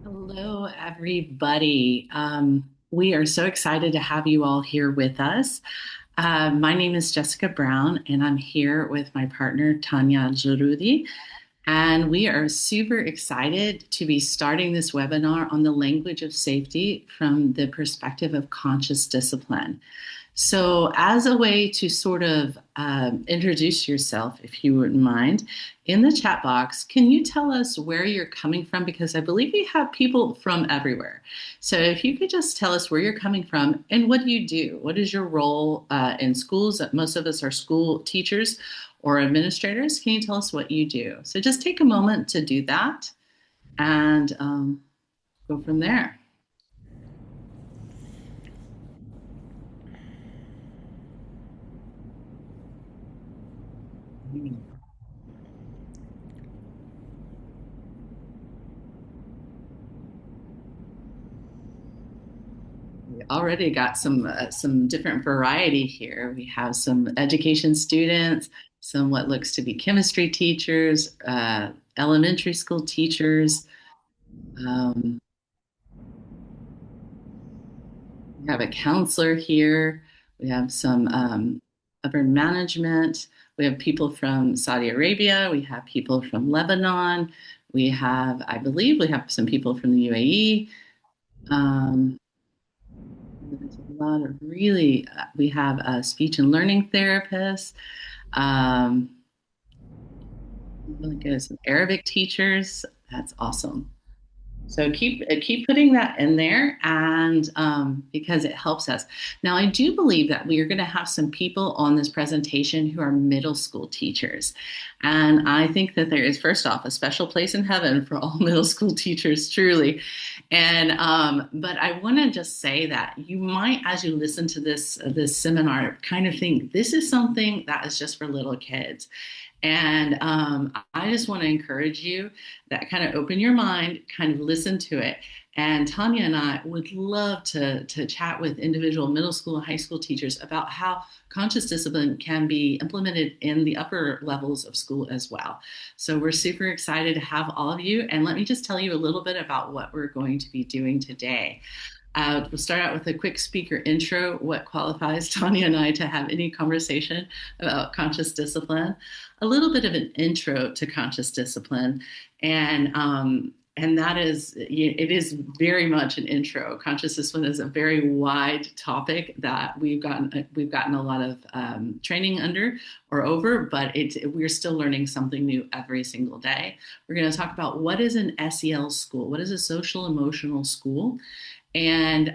Hello, everybody. We are so excited to have you all here with us. My name is Jessica Brown, and I'm here with my partner, Tanya Jurudi. And we are super excited to be starting this webinar on the language of safety from the perspective of conscious discipline. So, as a way to sort of introduce yourself, if you wouldn't mind, in the chat box, can you tell us where you're coming from? Because I believe we have people from everywhere. So, if you could just tell us where you're coming from and what do you do? What is your role in schools? Most of us are school teachers or administrators. Can you tell us what you do? So, just take a moment to do that and go from there. We already got some different variety here. We have some education students, some what looks to be chemistry teachers, elementary school teachers. Um, we have a counselor here. We have some upper management. We have people from Saudi Arabia. We have people from Lebanon. We have, I believe, we have some people from the UAE. Um, there's a lot of really, we have a speech and learning therapists. Um, really good. Some Arabic teachers. That's awesome. So keep putting that in there, and because it helps us. Now, I do believe that we are going to have some people on this presentation who are middle school teachers, and I think that there is first off a special place in heaven for all middle school teachers, truly. And but I want to just say that you might, as you listen to this seminar, kind of think this is something that is just for little kids. And I just want to encourage you that kind of open your mind, kind of listen to it. And Tanya and I would love to chat with individual middle school and high school teachers about how conscious discipline can be implemented in the upper levels of school as well. So we're super excited to have all of you. And let me just tell you a little bit about what we're going to be doing today. We'll start out with a quick speaker intro, what qualifies Tanya and I to have any conversation about conscious discipline, a little bit of an intro to conscious discipline, and that is, it is very much an intro. Conscious discipline is a very wide topic that we've gotten a lot of training under or over, but we're still learning something new every single day. We're going to talk about what is an SEL school, what is a social emotional school, and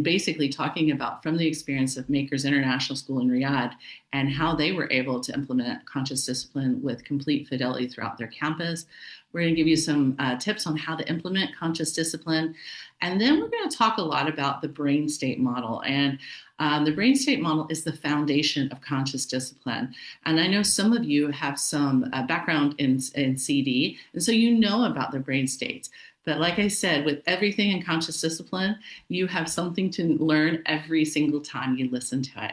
basically talking about from the experience of Makers International School in Riyadh and how they were able to implement conscious discipline with complete fidelity throughout their campus. We're going to give you some tips on how to implement conscious discipline, and then we're going to talk a lot about the brain state model. And the brain state model is the foundation of conscious discipline. And I know some of you have some background in CD, and so you know about the brain states. But like I said, with everything in conscious discipline, you have something to learn every single time you listen to it.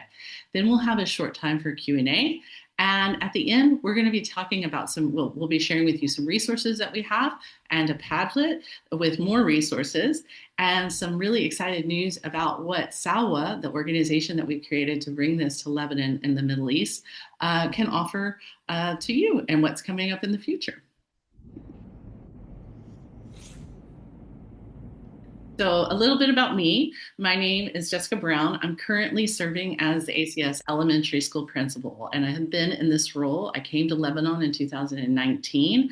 Then we'll have a short time for Q&A. And at the end, we're going to be talking about we'll be sharing with you some resources that we have and a Padlet with more resources and some really excited news about what SAWA, the organization that we've created to bring this to Lebanon and the Middle East, can offer to you and what's coming up in the future. So, a little bit about me. My name is Jessica Brown. I'm currently serving as the ACS elementary school principal, and I have been in this role. I came to Lebanon in 2019.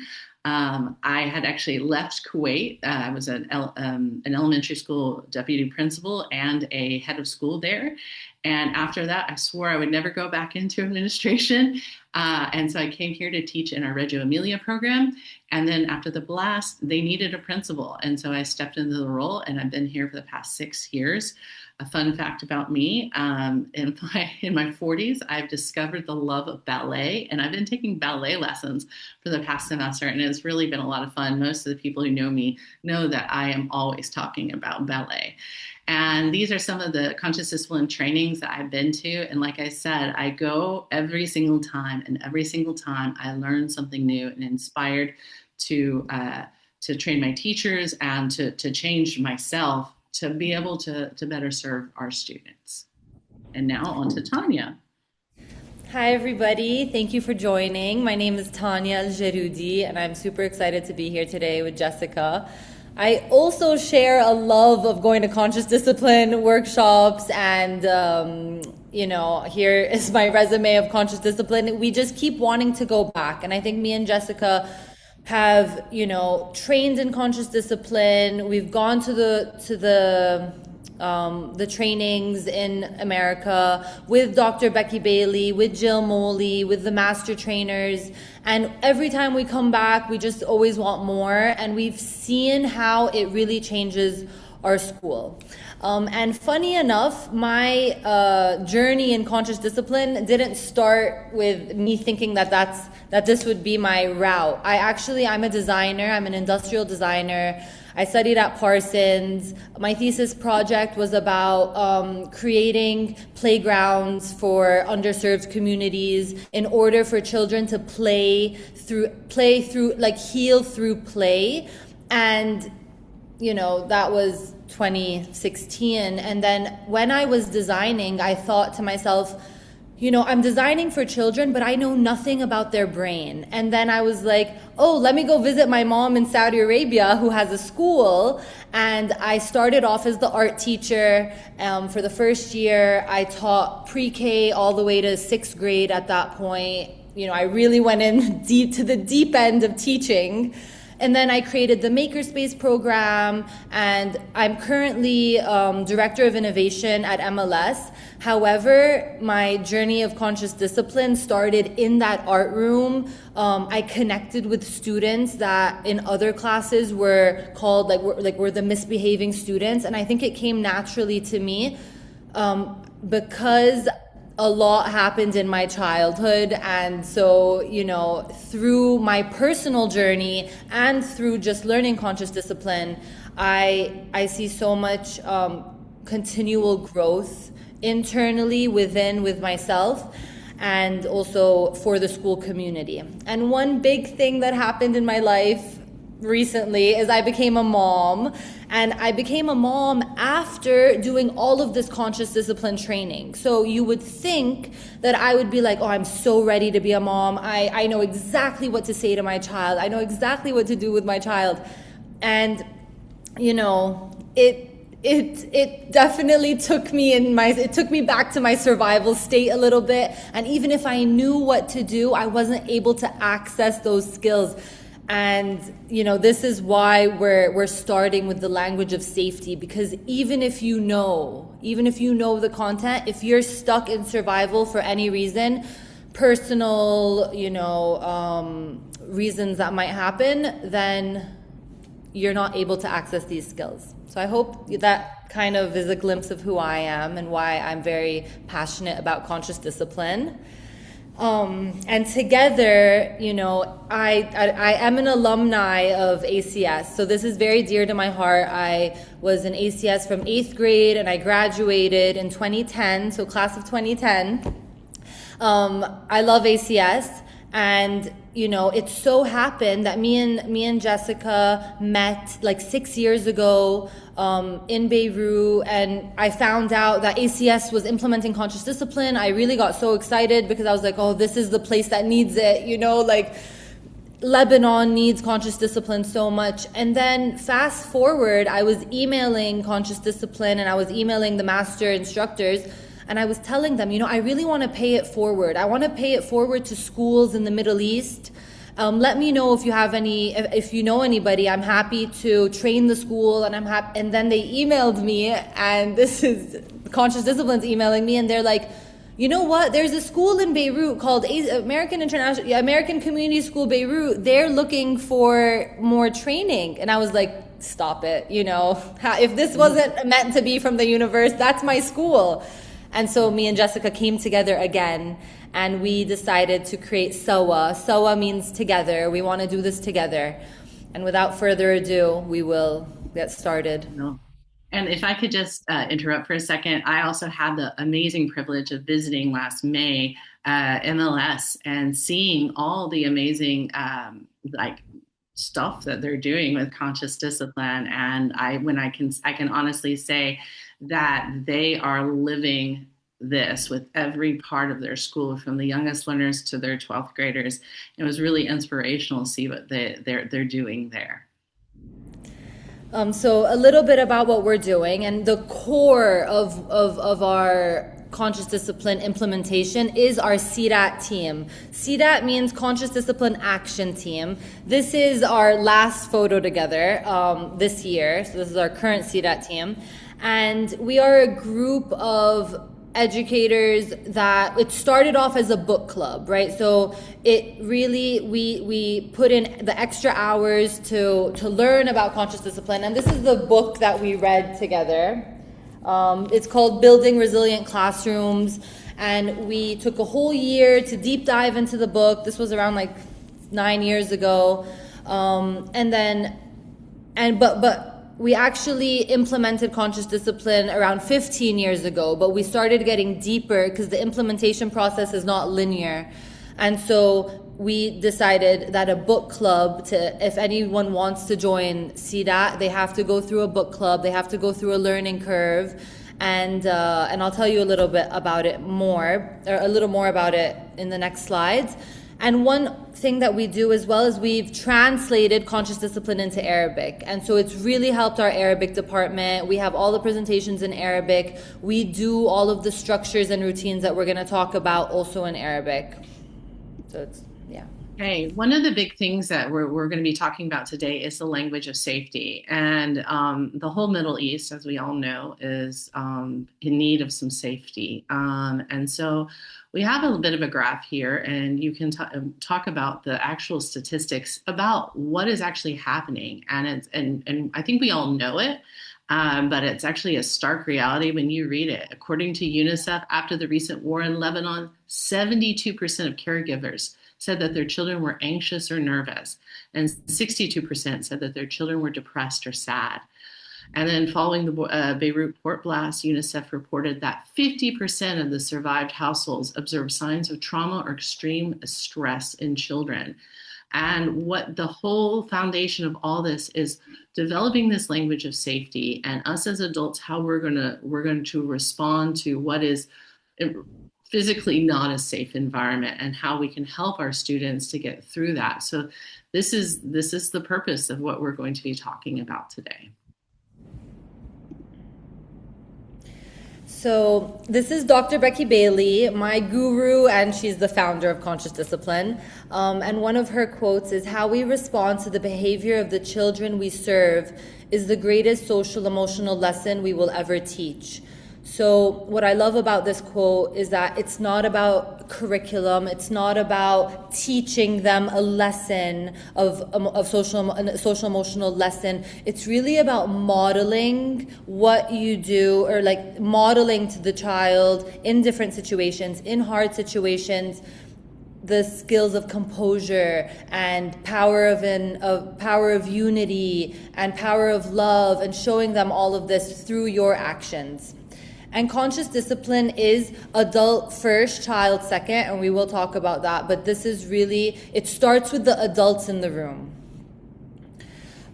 I had actually left Kuwait. I was an elementary school deputy principal and a head of school there. And after that, I swore I would never go back into administration. And so I came here to teach in our Reggio Emilia program. And then after the blast, they needed a principal. And so I stepped into the role, and I've been here for the past 6 years. A fun fact about me, in my 40s, I've discovered the love of ballet, and I've been taking ballet lessons for the past semester, and it's really been a lot of fun. Most of the people who know me know that I am always talking about ballet. And these are some of the conscious discipline trainings that I've been to. And like I said, I go every single time, and every single time I learn something new and inspired to to train my teachers and to change myself to be able to better serve our students. And now on to Tanya. Hi, everybody. Thank you for joining. My name is Tanya Al-Jarudi, and I'm super excited to be here today with Jessica. I also share a love of going to conscious discipline workshops, and here is my resume of conscious discipline. We just keep wanting to go back, and I think me and Jessica have trained in conscious discipline. We've gone to the trainings in America with Dr. Becky Bailey, with Jill Moley, with the master trainers. And every time we come back, we just always want more. And we've seen how it really changes our school. And funny enough, my journey in conscious discipline didn't start with me thinking that this would be my route. I'm a designer. I'm an industrial designer. I studied at Parsons. My thesis project was about creating playgrounds for underserved communities in order for children to heal through play. And, that was 2016. And then when I was designing, I thought to myself, I'm designing for children, but I know nothing about their brain. And then I was like, oh, let me go visit my mom in Saudi Arabia who has a school. And I started off as the art teacher. For the first year, I taught pre-K all the way to sixth grade at that point. I really went in deep to the deep end of teaching. And then I created the Makerspace program, and I'm currently Director of Innovation at MLS. However, my journey of conscious discipline started in that art room. I connected with students that in other classes were called were the misbehaving students, and I think it came naturally to me because a lot happened in my childhood. And so, through my personal journey and through just learning conscious discipline, I see so much continual growth internally with myself, and also for the school community. And one big thing that happened in my life recently is I became a mom. And I became a mom after doing all of this conscious discipline training. So you would think that I would be like, oh, I'm so ready to be a mom. I know exactly what to say to my child. I know exactly what to do with my child. And, it definitely took me back to my survival state a little bit. And even if I knew what to do, I wasn't able to access those skills. And this is why we're starting with the language of safety, because even if you know the content, if you're stuck in survival for any reason, personal reasons that might happen, then you're not able to access these skills. So I hope that kind of is a glimpse of who I am and why I'm very passionate about conscious discipline. And together, I am an alumni of ACS. So this is very dear to my heart. I was in ACS from 8th grade and I graduated in 2010, so class of 2010. I love ACS, and it so happened that me and Jessica met like 6 years ago in Beirut, and I found out that ACS was implementing conscious discipline. I really got so excited because I was like, oh, this is the place that needs it, Lebanon needs conscious discipline so much. And then fast forward, I was emailing conscious discipline and I was emailing the master instructors, and I was telling them, I really want to pay it forward. I want to pay it forward to schools in the Middle East. Let me know if you know anybody. I'm happy to train the school, and I'm happy. And then they emailed me, and this is Conscious Discipline's emailing me, and they're like, you know what? There's a school in Beirut called American Community School Beirut. They're looking for more training, and I was like, stop it. If this wasn't meant to be from the universe, that's my school. And so me and Jessica came together again, and we decided to create SAWA. SAWA means together. We want to do this together. And without further ado, we will get started. No. And if I could just interrupt for a second, I also had the amazing privilege of visiting last May MLS and seeing all the amazing stuff that they're doing with conscious discipline. And I can honestly say that they are living this with every part of their school, from the youngest learners to their 12th graders. It was really inspirational to see what they're doing there. So a little bit about what we're doing, and the core of our conscious discipline implementation is our CDAT team. CDAT means Conscious Discipline Action Team. This is our last photo together this year. So this is our current CDAT team. And we are a group of educators that it started off as a book club, right? So it really, we put in the extra hours to learn about conscious discipline. And this is the book that we read together. It's called Building Resilient Classrooms. And we took a whole year to deep dive into the book. This was around like 9 years ago. But we actually implemented conscious discipline around 15 years ago, but we started getting deeper because the implementation process is not linear. And so we decided that a book club, if anyone wants to join CDAT, they have to go through a book club, they have to go through a learning curve. And I'll tell you a little bit about it more, or a little more about it in the next slides. And one thing that we do as well is we've translated conscious discipline into Arabic. And so it's really helped our Arabic department. We have all the presentations in Arabic. We do all of the structures and routines that we're going to talk about also in Arabic. So it's, yeah. Hey, one of the big things that we're going to be talking about today is the language of safety. And the whole Middle East, as we all know, is in need of some safety. And so we have a bit of a graph here, and you can talk about the actual statistics about what is actually happening. And I think we all know it, but it's actually a stark reality when you read it. According to UNICEF, after the recent war in Lebanon, 72% of caregivers said that their children were anxious or nervous, and 62% said that their children were depressed or sad. And then following the Beirut port blast, UNICEF reported that 50% of the survived households observed signs of trauma or extreme stress in children. And what the whole foundation of all this is developing this language of safety, and us as adults, how we're going to respond to what is physically not a safe environment, and how we can help our students to get through that. So this is the purpose of what we're going to be talking about today. So this is Dr. Becky Bailey, my guru, and she's the founder of Conscious Discipline. And one of her quotes is, "How we respond to the behavior of the children we serve is the greatest social emotional lesson we will ever teach." So what I love about this quote is that it's not about curriculum. It's not about teaching them a lesson of social emotional lesson. It's really about modeling what you do, or like modeling to the child in different situations, in hard situations, the skills of composure and power of unity and power of love, and showing them all of this through your actions. And conscious discipline is adult first, child second, and we will talk about that. But this is really, it starts with the adults in the room.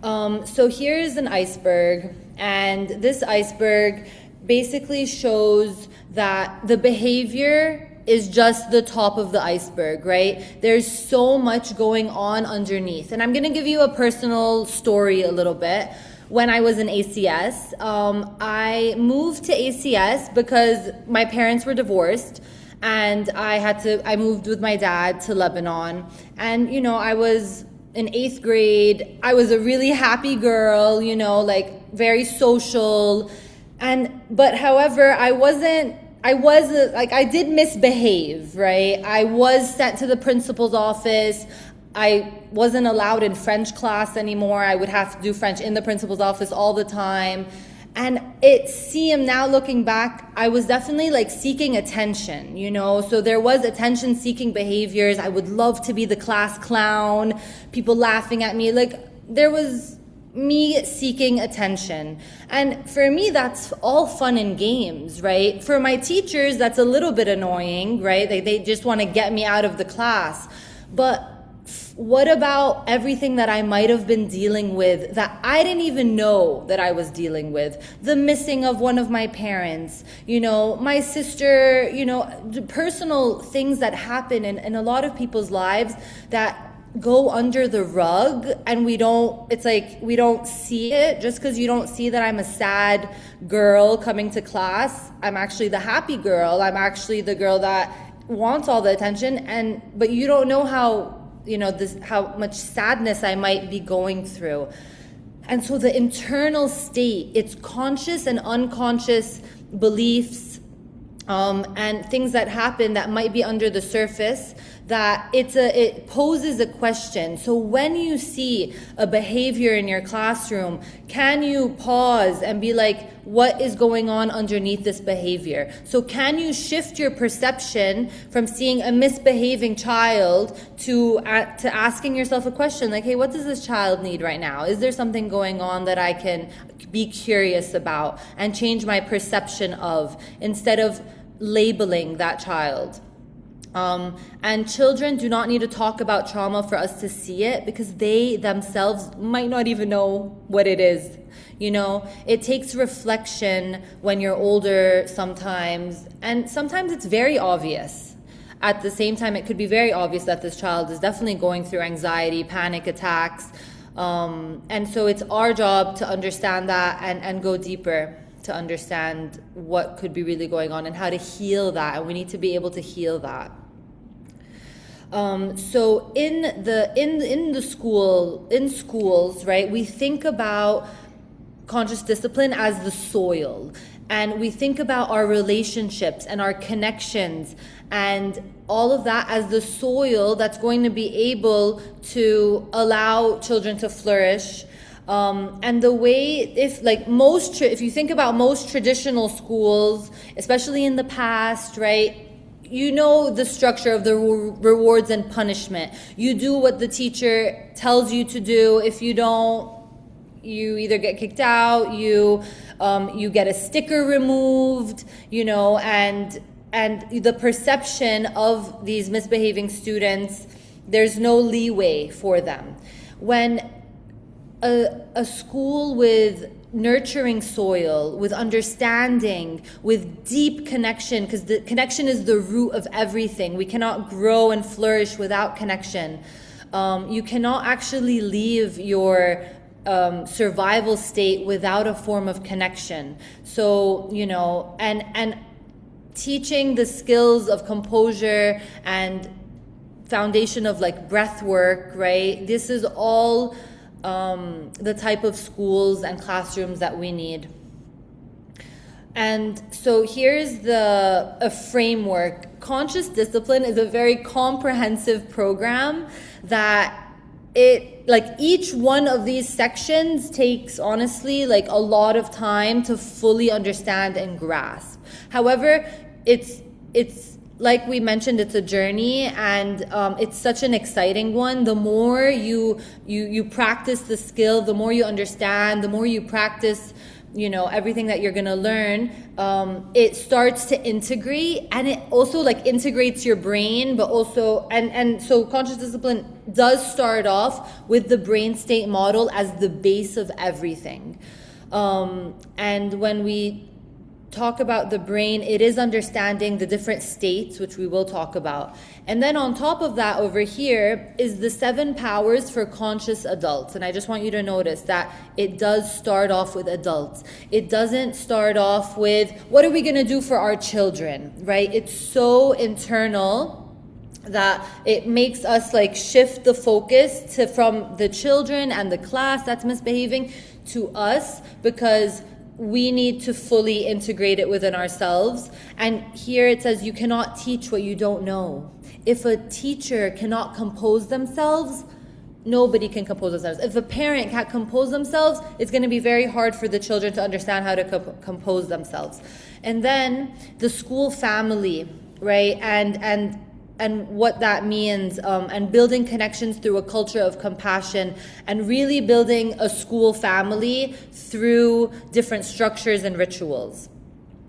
So here's an iceberg, and this iceberg basically shows that the behavior is just the top of the iceberg, right? There's so much going on underneath. And I'm going to give you a personal story a little bit. When I was in ACS, I moved to ACS because my parents were divorced, and I moved with my dad to Lebanon. And, you know, I was in 8th grade. I was a really happy girl, you know, like very social. But however, I did misbehave, right? I was sent to the principal's office. I wasn't allowed in French class anymore. I would have to do French in the principal's office all the time. And it seemed, now looking back, I was definitely like seeking attention, you know? So there was attention-seeking behaviors. I would love to be the class clown, people laughing at me. Like, there was me seeking attention. And for me, that's all fun and games, right? For my teachers, that's a little bit annoying, right? They just want to get me out of the class. But What about everything that I might have been dealing with that I didn't even know that I was dealing with? The missing of one of my parents, my sister, personal things that happen in a lot of people's lives that go under the rug, and we don't see it. Just because you don't see that I'm a sad girl coming to class, I'm actually the happy girl. I'm actually the girl that wants all the attention, but you don't know how how much sadness I might be going through. And so the internal state, it's conscious and unconscious beliefs and things that happen that might be under the surface, that it poses a question. So when you see a behavior in your classroom, can you pause and be like, what is going on underneath this behavior? So can you shift your perception from seeing a misbehaving child to asking yourself a question like, hey, what does this child need right now? Is there something going on that I can be curious about and change my perception of, instead of labeling that child? And children do not need to talk about trauma for us to see it, because they themselves might not even know what it is. It takes reflection when you're older sometimes, and sometimes it's very obvious. At the same time, it could be very obvious that this child is definitely going through anxiety, panic attacks. And so it's our job to understand that and go deeper to understand what could be really going on and how to heal that. And we need to be able to heal that. So in schools, right, we think about conscious discipline as the soil, and we think about our relationships and our connections and all of that as the soil that's going to be able to allow children to flourish. And the way, if you think about most traditional schools, especially in the past, right, the structure of the rewards and punishment. You do what the teacher tells you to do. If you don't, you either get kicked out, you get a sticker removed, and the perception of these misbehaving students, there's no leeway for them. When a school with nurturing soil, with understanding, with deep connection, because the connection is the root of everything. We cannot grow and flourish without connection. You cannot actually leave your survival state without a form of connection. So, and teaching the skills of composure and foundation of breath work, right? This is all the type of schools and classrooms that we need. And so here's a framework. Conscious discipline is a very comprehensive program that each one of these sections takes honestly a lot of time to fully understand and grasp. However, it's like we mentioned, it's a journey, and it's such an exciting one. The more you practice the skill, the more you understand, the more you practice, everything that you're going to learn, it starts to integrate, and it also integrates your brain, but also, and so conscious discipline does start off with the brain state model as the base of everything. And when we talk about the brain, it is understanding the different states, which we will talk about. And then on top of that, over here is the 7 powers for conscious adults. And I just want you to notice that it does start off with adults. It doesn't start off with, what are we going to do for our children, right? It's so internal that it makes us shift the focus from the children and the class that's misbehaving to us, because we need to fully integrate it within ourselves. And here it says you cannot teach what you don't know. If a teacher cannot compose themselves, nobody can compose themselves. If a parent can't compose themselves, it's going to be very hard for the children to understand how to compose themselves. And then the school family, right? And what that means, and building connections through a culture of compassion, and really building a school family through different structures and rituals.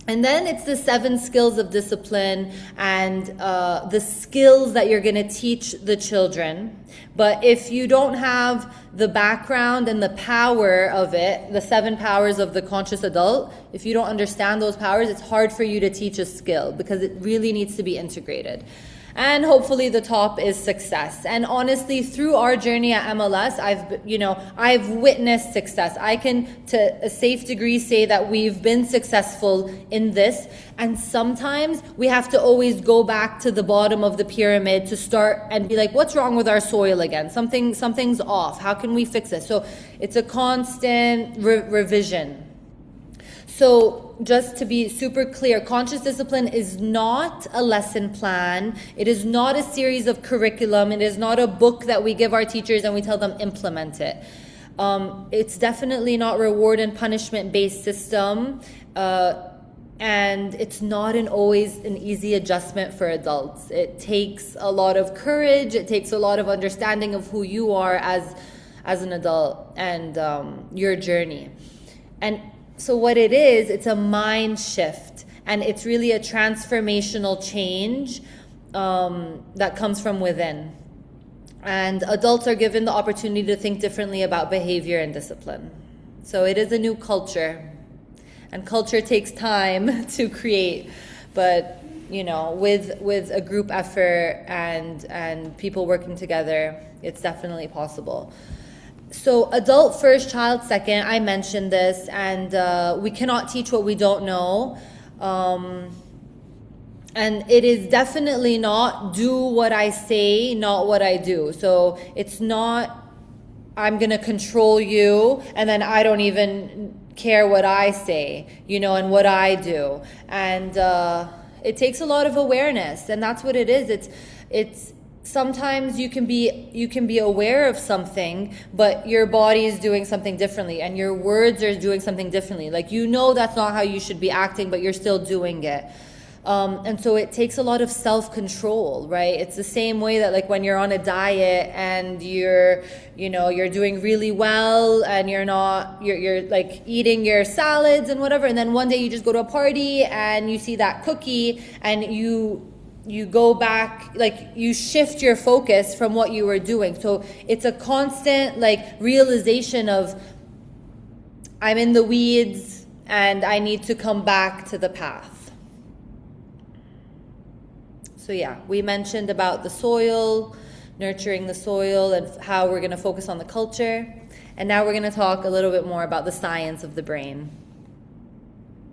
And then it's the 7 skills of discipline and the skills that you're going to teach the children. But if you don't have the background and the power of it, the 7 powers of the conscious adult, if you don't understand those powers, it's hard for you to teach a skill because it really needs to be integrated. And hopefully the top is success. And honestly, through our journey at MLS, I've witnessed success. I can, to a safe degree, say that we've been successful in this. And sometimes we have to always go back to the bottom of the pyramid to start and be like, what's wrong with our soil again? Something's off. How can we fix it? So it's a constant revision. So just to be super clear, conscious discipline is not a lesson plan. It is not a series of curriculum. It is not a book that we give our teachers and we tell them implement it. It's definitely not reward and punishment based system. And it's not always an easy adjustment for adults. It takes a lot of courage. It takes a lot of understanding of who you are as an adult and your journey. And so what it is, it's a mind shift, and it's really a transformational change that comes from within. And adults are given the opportunity to think differently about behavior and discipline. So it is a new culture, and culture takes time to create, but with a group effort and people working together, it's definitely possible. So adult first, child second, I mentioned this, and we cannot teach what we don't know. And it is definitely not do what I say, not what I do. So it's not I'm going to control you and then I don't even care what I say, and what I do. And it takes a lot of awareness, and that's what it is. It's sometimes you can be aware of something, but your body is doing something differently and your words are doing something differently. Like, that's not how you should be acting, but you're still doing it. And so it takes a lot of self-control, right? It's the same way that, like, when you're on a diet and you're doing really well and you're like eating your salads and whatever, and then one day you just go to a party and you see that cookie and you go back, like, you shift your focus from what you were doing. So it's a constant, like, realization of, I'm in the weeds and I need to come back to the path. So yeah, we mentioned about the soil, nurturing the soil, and how we're going to focus on the culture. And now we're going to talk a little bit more about the science of the brain.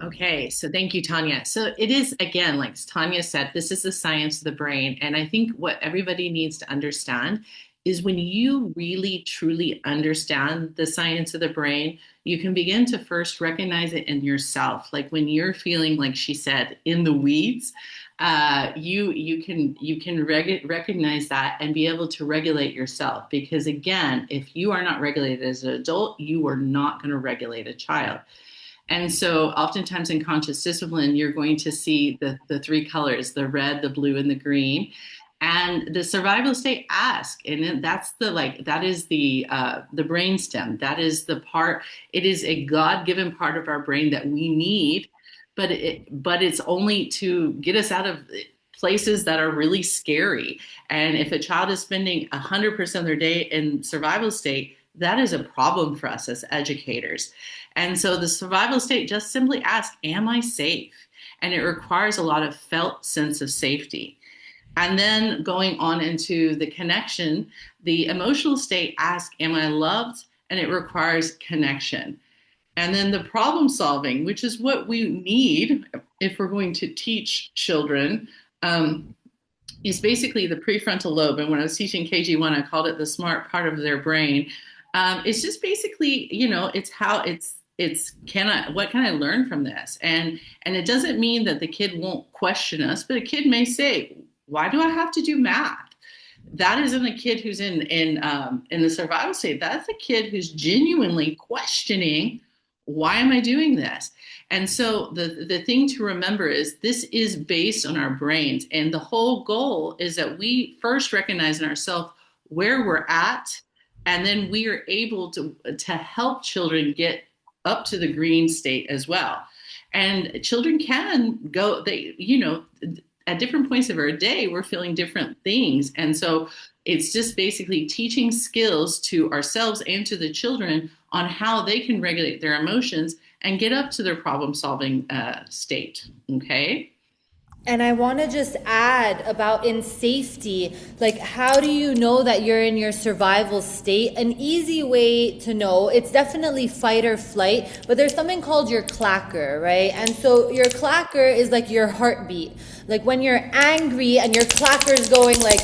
Okay, so thank you, Tanya. So it is, again, like Tanya said, this is the science of the brain. And I think what everybody needs to understand is when you really, truly understand the science of the brain, you can begin to first recognize it in yourself. Like when you're feeling, like she said, in the weeds, you can recognize that and be able to regulate yourself. Because again, if you are not regulated as an adult, you are not going to regulate a child. And so oftentimes in conscious discipline, you're going to see the 3 colors, the red, the blue, and the green. And the survival state ask, and that's that is the brainstem. That is the part, it is a God-given part of our brain that we need, but it's only to get us out of places that are really scary. And if a child is spending 100% of their day in survival state, that is a problem for us as educators. And so the survival state just simply asks, am I safe? And it requires a lot of felt sense of safety. And then going on into the connection, the emotional state asks, am I loved? And it requires connection. And then the problem solving, which is what we need if we're going to teach children, is basically the prefrontal lobe. And when I was teaching KG1, I called it the smart part of their brain. It's just basically, what can I learn from this? And it doesn't mean that the kid won't question us, but a kid may say, why do I have to do math? That isn't a kid who's in the survival state. That's a kid who's genuinely questioning, why am I doing this? And so the thing to remember is this is based on our brains. And the whole goal is that we first recognize in ourselves where we're at, and then we are able to help children get up to the green state as well. And children can go, they, at different points of our day, we're feeling different things. And so it's just basically teaching skills to ourselves and to the children on how they can regulate their emotions and get up to their problem solving state. Okay. And I want to just add about in safety, like how do you know that you're in your survival state? An easy way to know, it's definitely fight or flight, but there's something called your clacker, right? And so your clacker is like your heartbeat. Like when you're angry and your clacker is going like,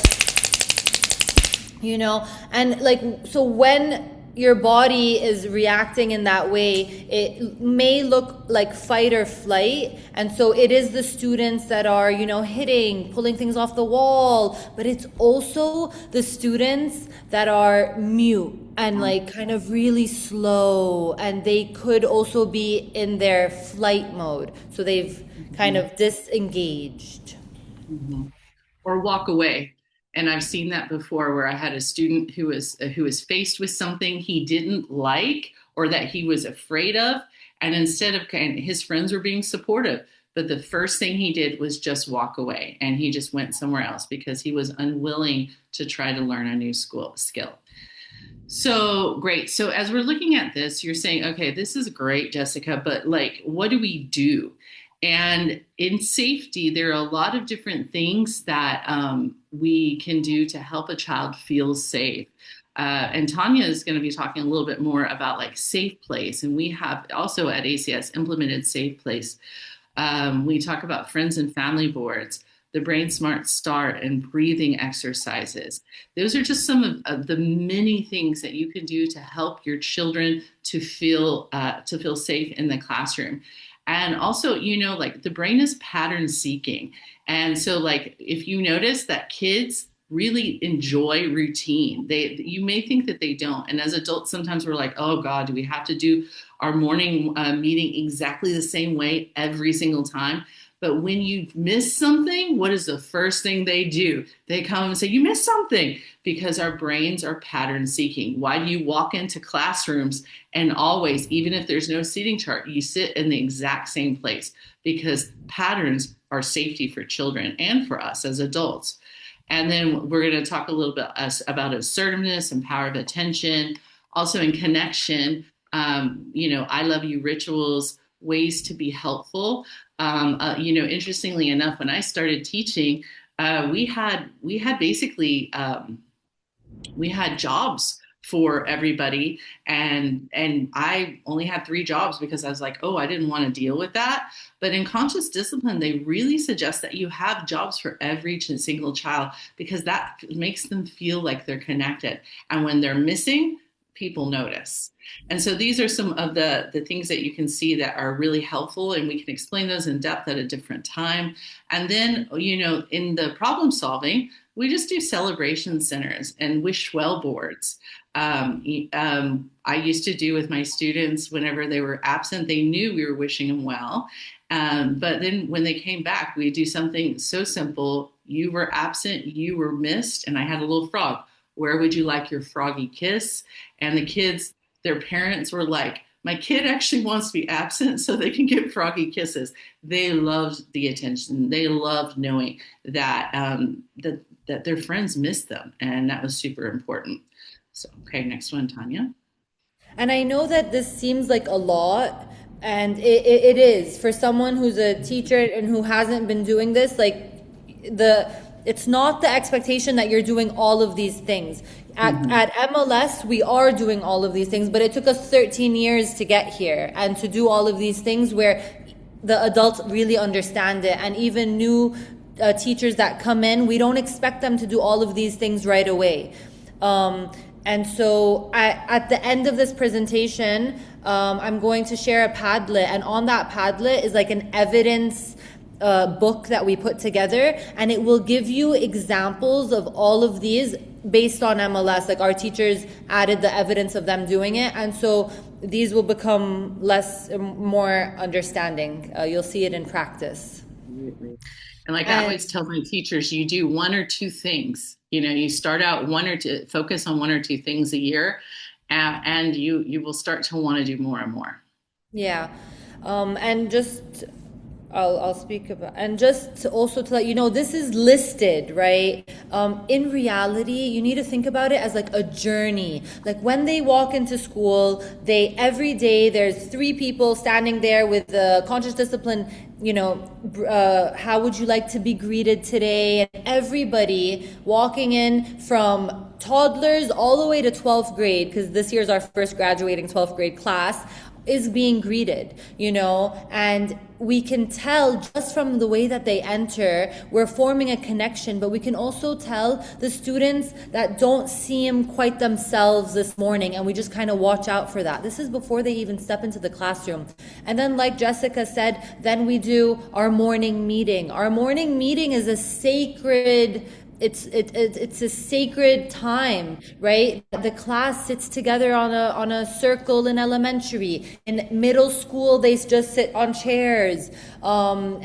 and like, so when your body is reacting in that way, it may look like fight or flight. And so it is the students that are, hitting, pulling things off the wall, but it's also the students that are mute and like kind of really slow, and they could also be in their flight mode. So they've kind of disengaged. Mm-hmm. Or walk away. And I've seen that before, where I had a student who was faced with something he didn't like or that he was afraid of, and instead of his friends were being supportive, but the first thing he did was just walk away, and he just went somewhere else because he was unwilling to try to learn a new skill. So great. So as we're looking at this, you're saying, okay, this is great, Jessica, but like, what do we do? And in safety, there are a lot of different things that we can do to help a child feel safe. And Tanya is going to be talking a little bit more about like safe place. And we have also at ACS implemented safe place. We talk about friends and family boards, the Brain Smart Start, and breathing exercises. Those are just some of the many things that you can do to help your children to feel safe in the classroom. And also, like the brain is pattern seeking. And so like, if you notice that kids really enjoy routine, you may think that they don't. And as adults, sometimes we're like, oh God, do we have to do our morning meeting exactly the same way every single time? But when you miss something, what is the first thing they do? They come and say, you missed something, because our brains are pattern seeking. Why do you walk into classrooms and always, even if there's no seating chart, you sit in the exact same place? Because patterns are safety for children and for us as adults. And then we're going to talk a little bit about assertiveness and power of attention, also in connection, I love you rituals, ways to be helpful. Interestingly enough, when I started teaching, we had basically we had jobs for everybody, and I only had 3 jobs because I was like, oh, I didn't want to deal with that. But in conscious discipline, they really suggest that you have jobs for every single child, because that makes them feel like they're connected. And when they're missing, people notice. And so these are some of the things that you can see that are really helpful, and we can explain those in depth at a different time. And then, in the problem solving, we just do celebration centers and wish well boards. I used to do with my students, whenever they were absent, they knew we were wishing them well. But then when they came back, we do something so simple. You were absent, you were missed, and I had a little frog. Where would you like your froggy kiss? And the kids, their parents were like, my kid actually wants to be absent so they can get froggy kisses. They loved the attention. They loved knowing that that their friends missed them, and that was super important. So, okay, next one, Tanya. And I know that this seems like a lot, and it is for someone who's a teacher and who hasn't been doing this. Like it's not the expectation that you're doing all of these things. At MLS, we are doing all of these things, but it took us 13 years to get here and to do all of these things where the adults really understand it. And even new teachers that come in, we don't expect them to do all of these things right away. And so at the end of this presentation, I'm going to share a Padlet, and on that Padlet is like an evidence book that we put together, and it will give you examples of all of these based on MLS. Like our teachers added the evidence of them doing it, and so these will become more understanding. You'll see it in practice. Absolutely. And like I always tell my teachers, you do 1 or 2 things. You start out focus on 1 or 2 things a year, and you will start to want to do more and more. Yeah. And just I'll speak about, and just to also to let you know, this is listed, right? In reality, you need to think about it as like a journey. Like when they walk into school, every day there's 3 people standing there with the conscious discipline, how would you like to be greeted today? And everybody walking in from toddlers all the way to 12th grade, because this year's our first graduating 12th grade class, is being greeted, and we can tell just from the way that they enter, we're forming a connection, but we can also tell the students that don't seem quite themselves this morning, and we just kind of watch out for that. This is before they even step into the classroom. And then like Jessica said, then we do our morning meeting. Our morning meeting is a sacred it's a sacred time, right? The class sits together on a circle in elementary. In middle school, they just sit on chairs, and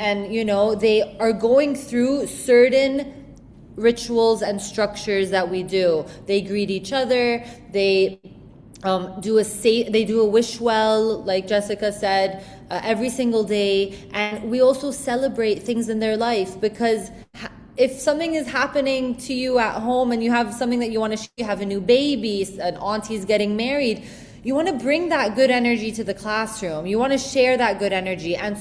they are going through certain rituals and structures that we do. They greet each other. They do a wish well, like Jessica said, every single day, and we also celebrate things in their life, because if something is happening to you at home and you have something that you want to share, you have a new baby, an auntie's getting married, you want to bring that good energy to the classroom. You want to share that good energy. And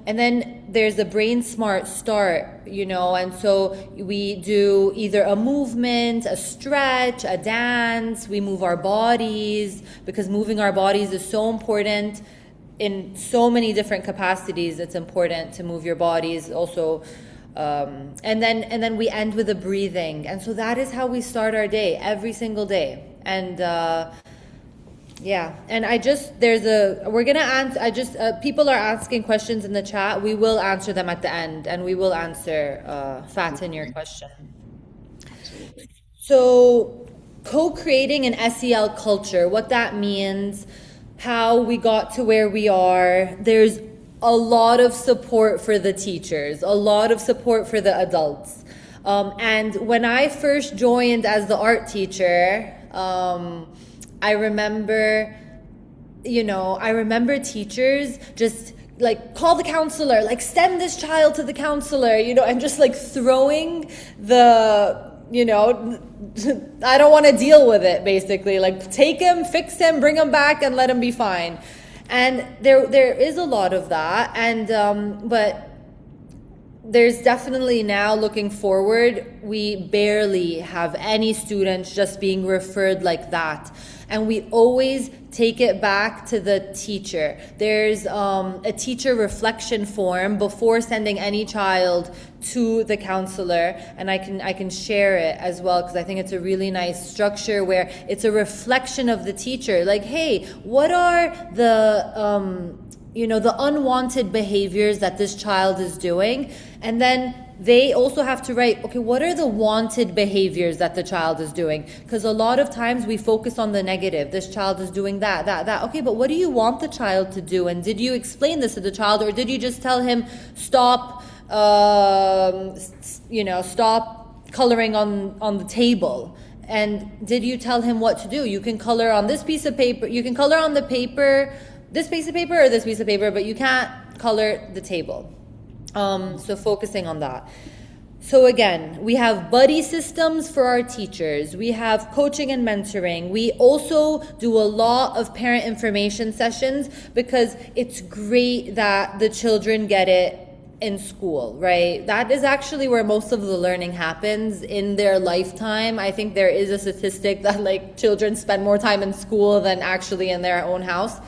then there's the brain smart start, and so we do either a movement, a stretch, a dance. We move our bodies, because moving our bodies is so important in so many different capacities. It's important to move your bodies also. And then we end with a breathing, and so that is how we start our day every single day. And and we're gonna answer. People are asking questions in the chat. We will answer them at the end, and we will answer Fatin, your question. So, co-creating an SEL culture, what that means, how we got to where we are. There's a lot of support for the teachers, a lot of support for the adults. And when I first joined as the art teacher, I remember teachers just like, call the counselor, like send this child to the counselor, and just like throwing the, I don't want to deal with it, basically. Like, take him, fix him, bring him back, and let him be fine. And there is a lot of that, and but there's definitely now, looking forward, we barely have any students just being referred like that. And we always take it back to the teacher. There's a teacher reflection form before sending any child to the counselor, and I can share it as well, because I think it's a really nice structure where it's a reflection of the teacher. Like, hey, what are the the unwanted behaviors that this child is doing? And then they also have to write, okay, what are the wanted behaviors that the child is doing? Because a lot of times we focus on the negative. This child is doing that. Okay, but what do you want the child to do? And did you explain this to the child, or did you just tell him, stop coloring on the table? And did you tell him what to do? You can color on this piece of paper. You can color on the paper, this piece of paper or this piece of paper, but you can't color the table. So focusing on that. So again, we have buddy systems for our teachers. We have coaching and mentoring. We also do a lot of parent information sessions, because it's great that the children get it in school, right? That is actually where most of the learning happens in their lifetime. I think there is a statistic that like children spend more time in school than actually in their own house.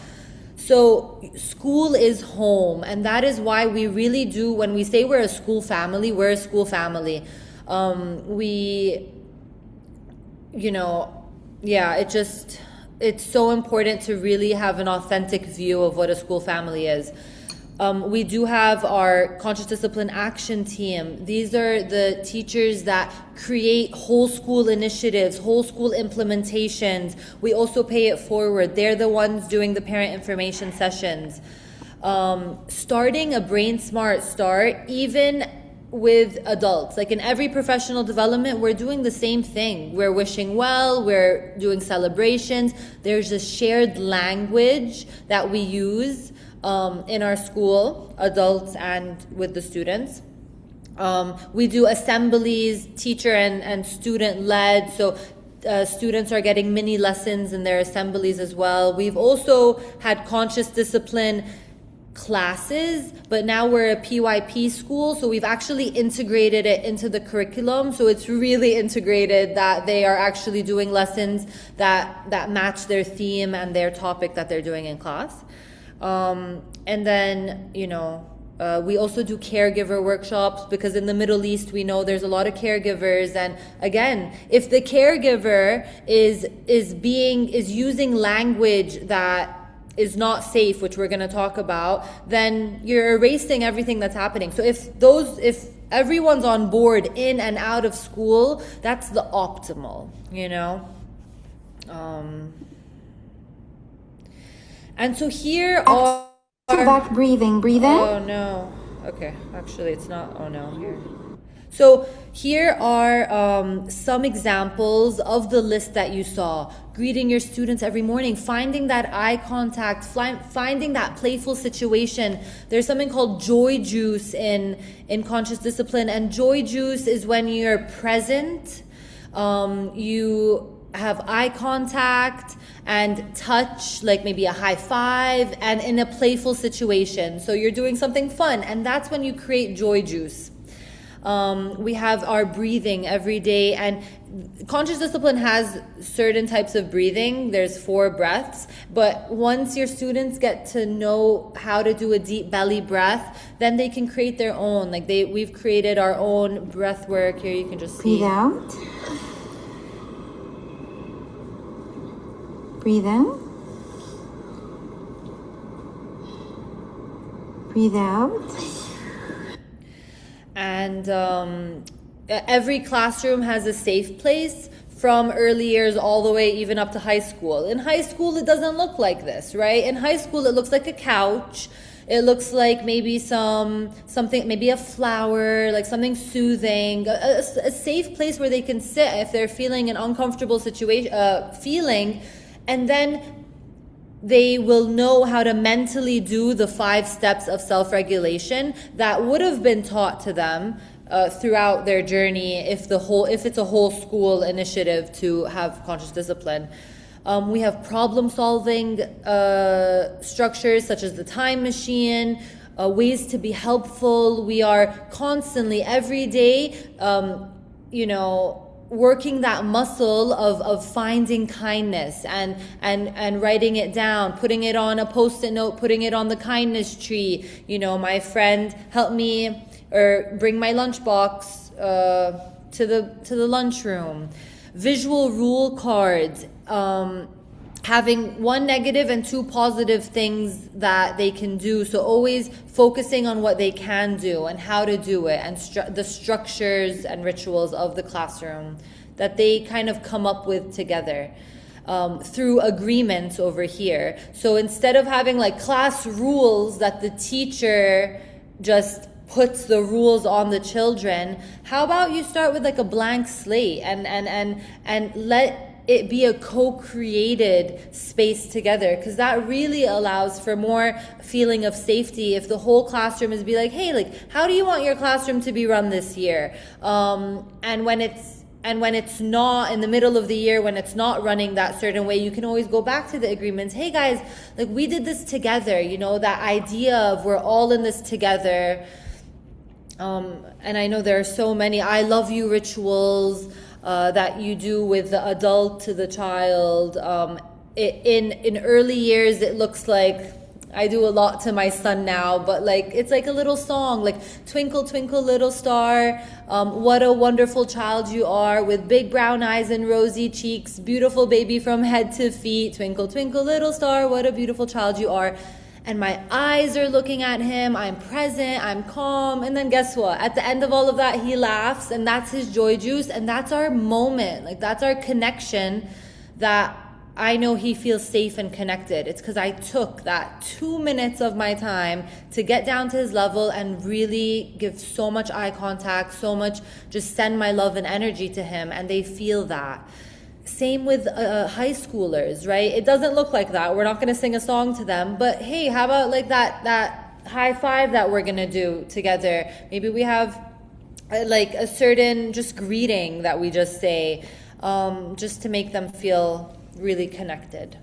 So school is home, and that is why we really do, when we say we're a school family, we're a school family. It's so important to really have an authentic view of what a school family is. We do have our conscious discipline action team. These are the teachers that create whole school initiatives, whole school implementations. We also pay it forward. They're the ones doing the parent information sessions. Starting a Brain Smart Start, even with adults. Like in every professional development, we're doing the same thing. We're wishing well, we're doing celebrations. There's a shared language that we use in our school, adults and with the students. We do assemblies, teacher and student led. So students are getting mini lessons in their assemblies as well. We've also had conscious discipline classes, but now we're a PYP school, so we've actually integrated it into the curriculum. So it's really integrated that they are actually doing lessons that match their theme and their topic that they're doing in class. And then, we also do caregiver workshops, because in the Middle East we know there's a lot of caregivers, and again, if the caregiver is using language that is not safe, which we're going to talk about, then you're erasing everything that's happening. So if everyone's on board in and out of school, that's the optimal, and so here are back breathing. Breathe in. Oh no. Okay, actually it's not. Oh no, here. So here are some examples of the list that you saw. Greeting your students every morning, finding that eye contact, finding that playful situation. There's something called joy juice in conscious discipline, and joy juice is when you're present, you have eye contact and touch, like maybe a high five, and in a playful situation. So you're doing something fun, and that's when you create joy juice. We have our breathing every day, and conscious discipline has certain types of breathing. There's 4 breaths, but once your students get to know how to do a deep belly breath, then they can create their own. We've created our own breath work. Here you can just see. Breathe out. Breathe in. Breathe out. And every classroom has a safe place, from early years all the way even up to high school. In high school, it doesn't look like this, right? In high school, it looks like a couch. It looks like maybe something, maybe a flower, like something soothing, a safe place where they can sit if they're feeling an uncomfortable feeling, and then they will know how to mentally do the 5 steps of self-regulation that would have been taught to them throughout their journey if it's a whole school initiative to have conscious discipline. We have problem-solving structures such as the time machine, ways to be helpful. We are constantly, every day, working that muscle of finding kindness and writing it down, putting it on a post-it note, putting it on the kindness tree. My friend helped me or bring my lunchbox to the lunchroom. Visual rule cards, having 1 negative and 2 positive things that they can do. So always focusing on what they can do and how to do it, and the structures and rituals of the classroom that they kind of come up with together through agreements over here. So instead of having like class rules that the teacher just puts the rules on the children, how about you start with like a blank slate and let it be a co-created space together, because that really allows for more feeling of safety. If the whole classroom is be like, hey, like, how do you want your classroom to be run this year? And when it's not in the middle of the year, when it's not running that certain way, you can always go back to the agreements. Hey guys, like, we did this together, that idea of we're all in this together. And I know there are so many I love you rituals that you do with the adult to the child. In early years, it looks like, I do a lot to my son now, but like it's like a little song, like twinkle twinkle little star, what a wonderful child you are, with big brown eyes and rosy cheeks, beautiful baby from head to feet, twinkle twinkle little star, what a beautiful child you are. And my eyes are looking at him, I'm present, I'm calm, and then guess what? At the end of all of that, he laughs, and that's his joy juice, and that's our moment, like that's our connection that I know he feels safe and connected. It's because I took that 2 minutes of my time to get down to his level and really give so much eye contact, so much, just send my love and energy to him, and they feel that. Same with high schoolers, right? It doesn't look like that. We're not going to sing a song to them, but hey, how about like that high five that we're going to do together? Maybe we have like a certain just greeting that we just say, just to make them feel really connected.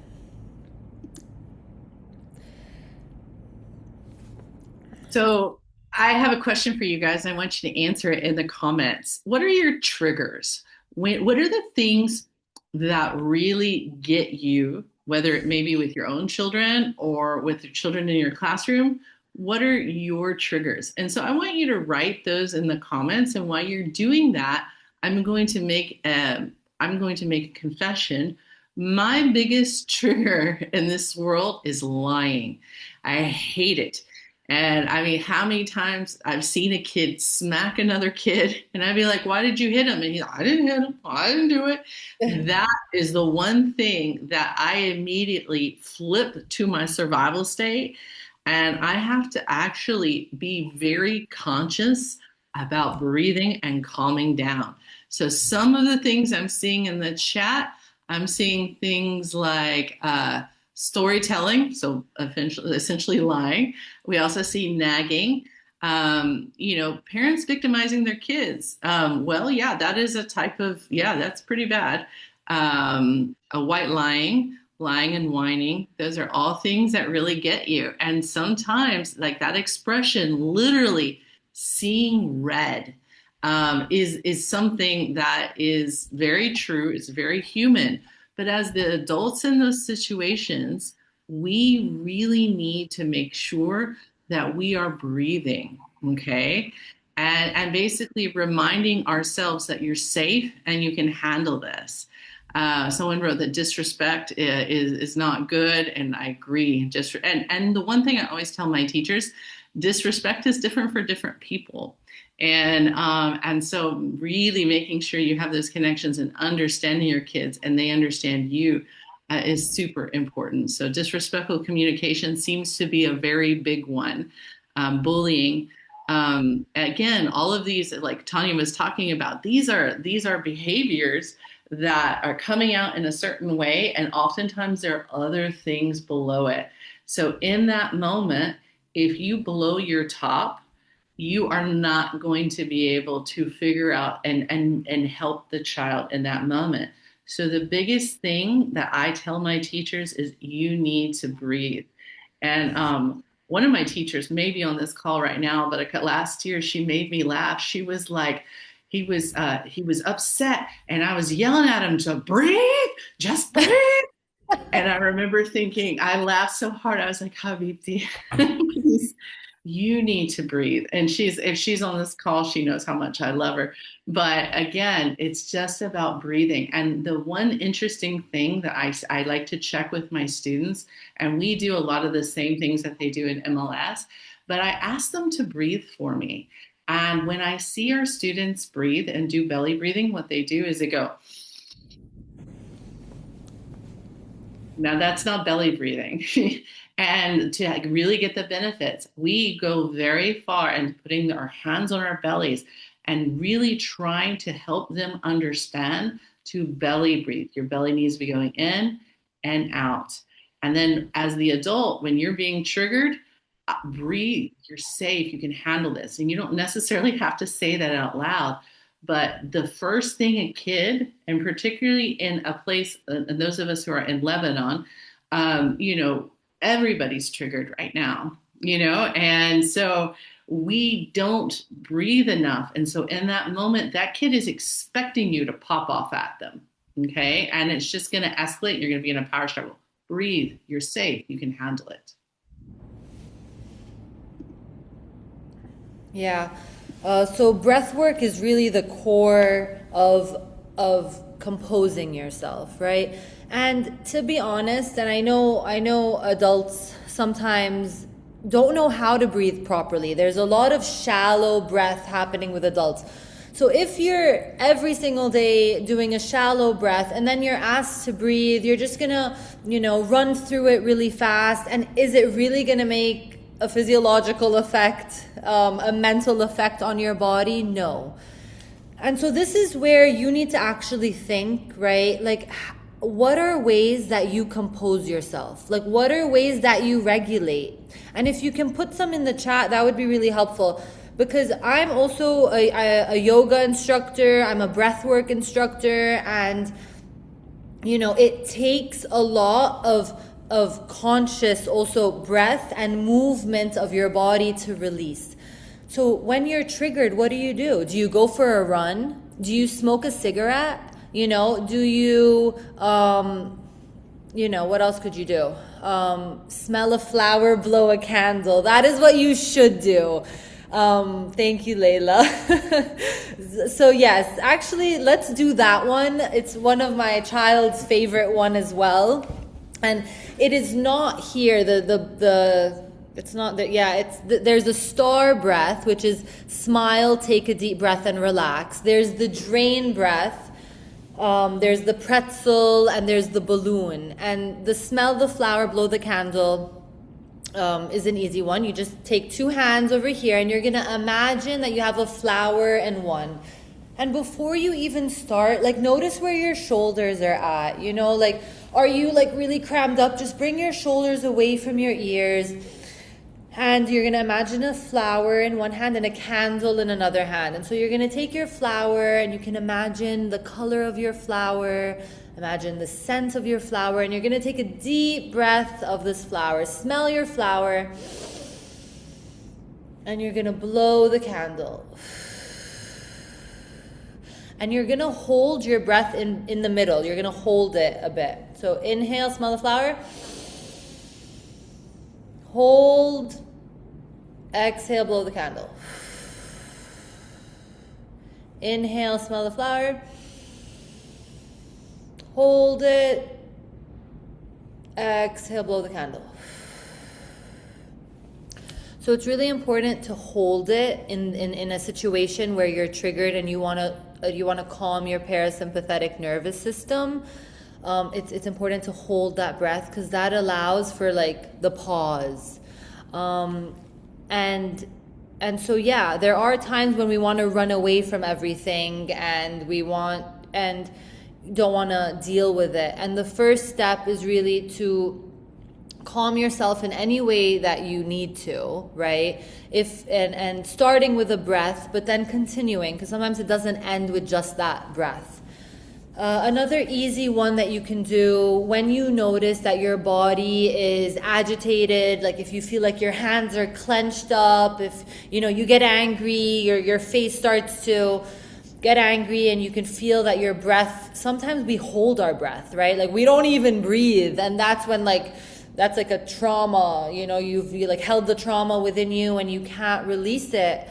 So I have a question for you guys. I want you to answer it in the comments. What are your triggers? What are the things that really get you, whether it may be with your own children or with the children in your classroom? What are your triggers? And so I want you to write those in the comments. And while you're doing that, I'm going to make a confession. My biggest trigger in this world is lying. I hate it. And I mean, how many times I've seen a kid smack another kid, and I'd be like, "Why did you hit him?" And he's like, "I didn't hit him. I didn't do it." That is the one thing that I immediately flip to my survival state. And I have to actually be very conscious about breathing and calming down. So some of the things I'm seeing in the chat, I'm seeing things like storytelling, so essentially lying. We also see nagging. Parents victimizing their kids. Well, yeah, that is a type of, yeah, that's pretty bad. A white lying and whining. Those are all things that really get you. And sometimes, like that expression, literally seeing red, is something that is very true. It's very human. But as the adults in those situations, we really need to make sure that we are breathing, okay? And basically reminding ourselves that you're safe and you can handle this. Someone wrote that disrespect is not good, and I agree. And the one thing I always tell my teachers, disrespect is different for different people. And so really making sure you have those connections and understanding your kids and they understand you is super important. So disrespectful communication seems to be a very big one. Bullying. Again, all of these, like Tanya was talking about, these are behaviors that are coming out in a certain way, and oftentimes there are other things below it. So in that moment, if you blow your top, you are not going to be able to figure out and help the child in that moment. So the biggest thing that I tell my teachers is you need to breathe. And one of my teachers may be on this call right now, but last year she made me laugh. She was like, he was upset, and I was yelling at him to breathe, just breathe. And I remember thinking, I laughed so hard. I was like, Habibti, you need to breathe. And if she's on this call, she knows how much I love her. But again, it's just about breathing. And the one interesting thing that I like to check with my students, and we do a lot of the same things that they do in MLS, but I ask them to breathe for me. And when I see our students breathe and do belly breathing, what they do is they go. Now that's not belly breathing. And to really get the benefits, we go very far in putting our hands on our bellies and really trying to help them understand to belly breathe. Your belly needs to be going in and out. And then as the adult, when you're being triggered, breathe, you're safe, you can handle this. And you don't necessarily have to say that out loud. But the first thing a kid, and particularly in a place, and those of us who are in Lebanon, everybody's triggered right now, and so we don't breathe enough. And so in that moment, that kid is expecting you to pop off at them, okay? And it's just going to escalate. You're going to be in a power struggle. Breathe. You're safe. You can handle it. Yeah. So breath work is really the core of composing yourself, right? And to be honest, and I know adults sometimes don't know how to breathe properly. There's a lot of shallow breath happening with adults. So if you're every single day doing a shallow breath and then you're asked to breathe, you're just gonna, run through it really fast. And is it really gonna make a physiological effect, a mental effect on your body? No. And so this is where you need to actually think, right? Like, what are ways that you compose yourself? Like, what are ways that you regulate? And if you can put some in the chat, that would be really helpful. Because I'm also a yoga instructor, I'm a breathwork instructor, and, it takes a lot of conscious also breath and movement of your body to release. So when you're triggered, what do? Do you go for a run? Do you smoke a cigarette? Do you, what else could you do? Smell a flower, blow a candle. That is what you should do. Thank you, Layla. So yes, actually, let's do that one. It's one of my child's favorite one as well. And it is not here, it's not that, there's a star breath, which is smile, take a deep breath and relax. There's the drain breath, there's the pretzel, and there's the balloon. And the smell the flower, blow the candle is an easy one. You just take 2 hands over here and you're going to imagine that you have a flower in one. And before you even start, notice where your shoulders are at, are you really crammed up? Just bring your shoulders away from your ears. And you're going to imagine a flower in one hand and a candle in another hand. And so you're going to take your flower and you can imagine the color of your flower, imagine the scent of your flower, and you're going to take a deep breath of this flower. Smell your flower. And you're going to blow the candle. And you're going to hold your breath in the middle. You're going to hold it a bit. So inhale, smell the flower. Hold. Exhale, blow the candle. Inhale, smell the flower. Hold it. Exhale, blow the candle. So it's really important to hold it in a situation where you're triggered and you want to calm your parasympathetic nervous system. It's important to hold that breath because that allows for the pause. And so there are times when we want to run away from everything and don't want to deal with it. And the first step is really to calm yourself in any way that you need to, right? And starting with a breath, but then continuing, because sometimes it doesn't end with just that breath. Another easy one that you can do when you notice that your body is agitated, if you feel like your hands are clenched up, if you get angry, your face starts to get angry and you can feel that your breath, sometimes we hold our breath, right? We don't even breathe, and that's when that's a trauma, you've held the trauma within you and you can't release it.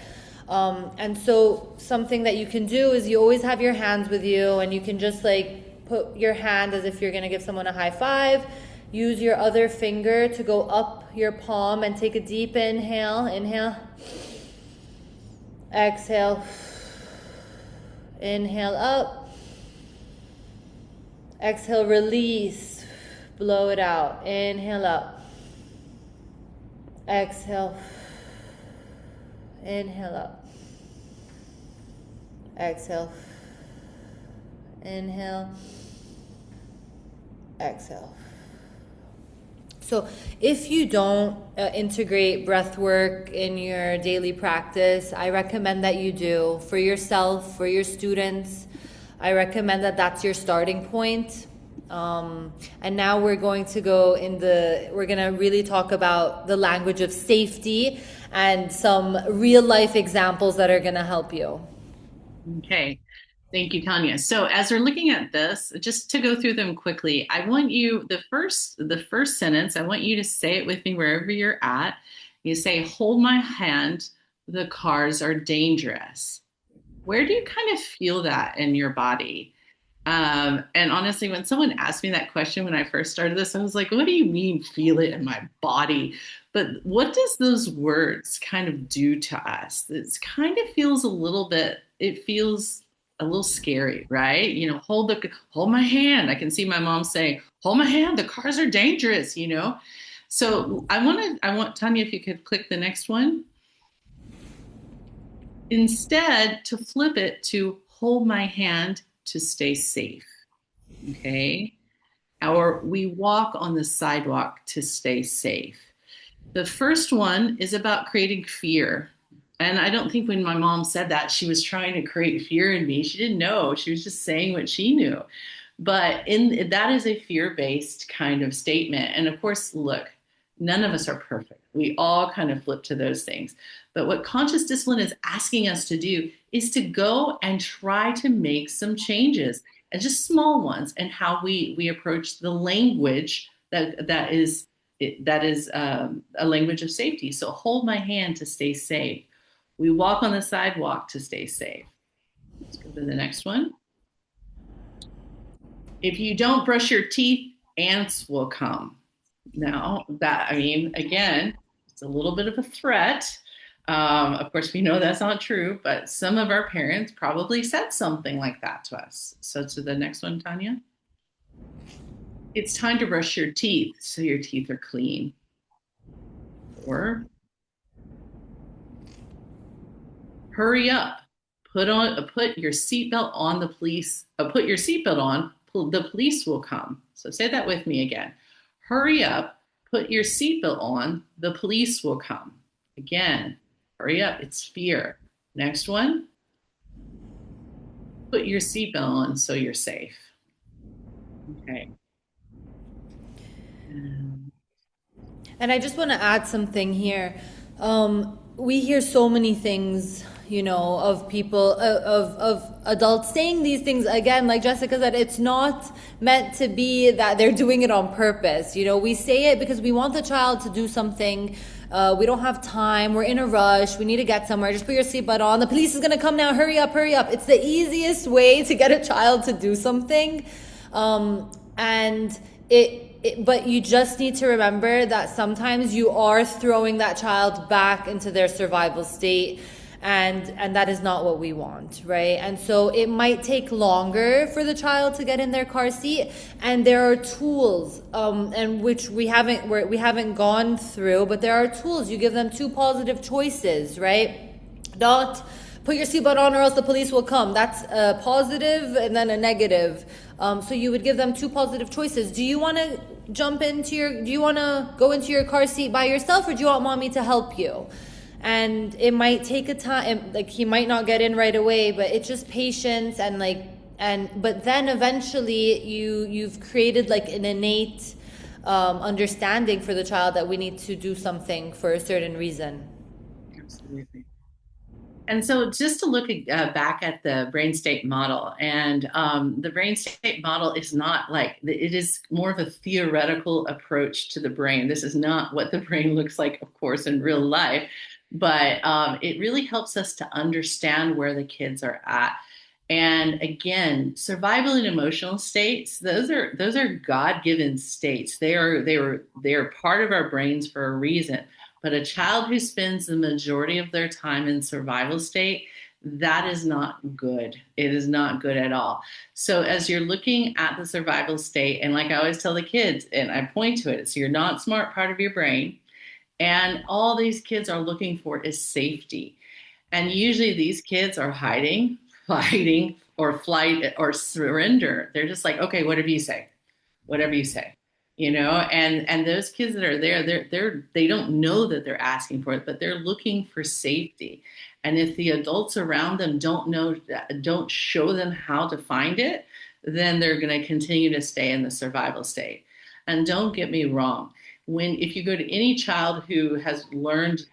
And so something that you can do is you always have your hands with you and you can just put your hand as if you're going to give someone a high five. Use your other finger to go up your palm and take a deep inhale. Inhale. Exhale. Inhale up. Exhale, release. Blow it out. Inhale up. Exhale. Inhale up. Exhale. Inhale. Exhale. So if you don't integrate breath work in your daily practice, I recommend that you do for yourself, for your students. I recommend that that's your starting point. And now we're going to we're going to really talk about the language of safety and some real life examples that are going to help you. Okay. Thank you, Tanya. So as we're looking at this, just to go through them quickly, I want you, the first sentence, I want you to say it with me wherever you're at. You say, hold my hand, the cars are dangerous. Where do you kind of feel that in your body? And honestly, when someone asked me that question when I first started this, I was like, what do you mean feel it in my body? But what does those words kind of do to us? It kind of feels a little bit, it feels a little scary, right? Hold my hand. I can see my mom saying, hold my hand, the cars are dangerous. So I want Tanya, if you could click the next one. Instead, to flip it to hold my hand to stay safe. Okay. Or we walk on the sidewalk to stay safe. The first one is about creating fear. And I don't think when my mom said that, she was trying to create fear in me. She didn't know. She was just saying what she knew. But that is a fear-based kind of statement. And of course, look, none of us are perfect. We all kind of flip to those things. But what conscious discipline is asking us to do is to go and try to make some changes, and just small ones, and how we approach the language that is a language of safety. So hold my hand to stay safe. We walk on the sidewalk to stay safe. Let's go to the next one. If you don't brush your teeth, ants will come. Now, again, it's a little bit of a threat. Of course, we know that's not true, but some of our parents probably said something like that to us. So to the next one, Tanya. It's time to brush your teeth so your teeth are clean. Or hurry up. Put your seatbelt on. Put your seatbelt on. The police will come. So say that with me again. Hurry up. Put your seatbelt on. The police will come. Again, hurry up. It's fear. Next one. Put your seatbelt on so you're safe. Okay. And I just want to add something here. We hear so many things, of people, of adults saying these things. Again, like Jessica said, it's not meant to be that they're doing it on purpose. We say it because we want the child to do something. We don't have time. We're in a rush. We need to get somewhere. Just put your seatbelt on. The police is going to come now. Hurry up, hurry up. It's the easiest way to get a child to do something. But you just need to remember that sometimes you are throwing that child back into their survival state, and that is not what we want, right? And so it might take longer for the child to get in their car seat, and there are tools, and which we haven't gone through, but there are tools. You give them 2 positive choices, right? Not put your seatbelt on or else the police will come. That's a positive and then a negative. So you would give them 2 positive choices. Do you want to go into your car seat by yourself, or do you want mommy to help you? And it might take a time, like he might not get in right away, but it's just patience but then eventually you've created like an innate understanding for the child that we need to do something for a certain reason. Absolutely. And so just to look back at the brain state model, and the brain state model is not it is more of a theoretical approach to the brain. This is not what the brain looks like, of course, in real life, but it really helps us to understand where the kids are at. And again, survival and emotional states, those are God-given states. They are part of our brains for a reason. But a child who spends the majority of their time in survival state, that is not good. It is not good at all. So as you're looking at the survival state, and like I always tell the kids, and I point to it, it's your not smart part of your brain. And all these kids are looking for is safety. And usually these kids are hiding, fighting, or flight, or surrender. They're just like, okay, whatever you say, whatever you say. And those kids that are there, they don't know that they're asking for it, but they're looking for safety. And if the adults around them don't show them how to find it, then they're going to continue to stay in the survival state. And don't get me wrong, if you go to any child who has learned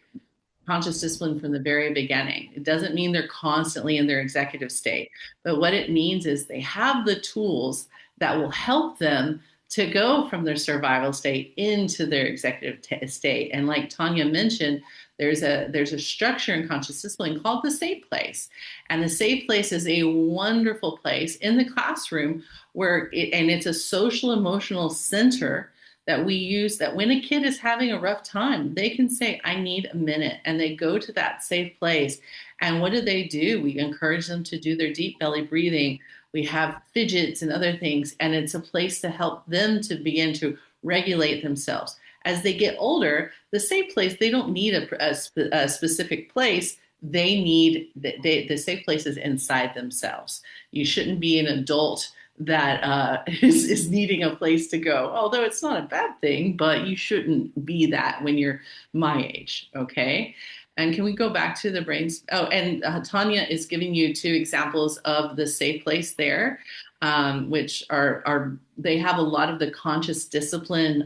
conscious discipline from the very beginning, it doesn't mean they're constantly in their executive state, but what it means is they have the tools that will help them to go from their survival state into their executive state. And like Tanya mentioned, there's a structure in conscious discipline called the safe place. And the safe place is a wonderful place in the classroom and it's a social emotional center that we use, that when a kid is having a rough time, they can say, I need a minute. And they go to that safe place. And what do? We encourage them to do their deep belly breathing. We have fidgets and other things. And it's a place to help them to begin to regulate themselves. As they get older, the safe place, they don't need a specific place. They need the safe places inside themselves. You shouldn't be an adult that is needing a place to go. Although it's not a bad thing, but you shouldn't be that when you're my age, okay? And can we go back to the brains? Oh, and Tanya is giving you 2 examples of the safe place there, which are they have a lot of the conscious discipline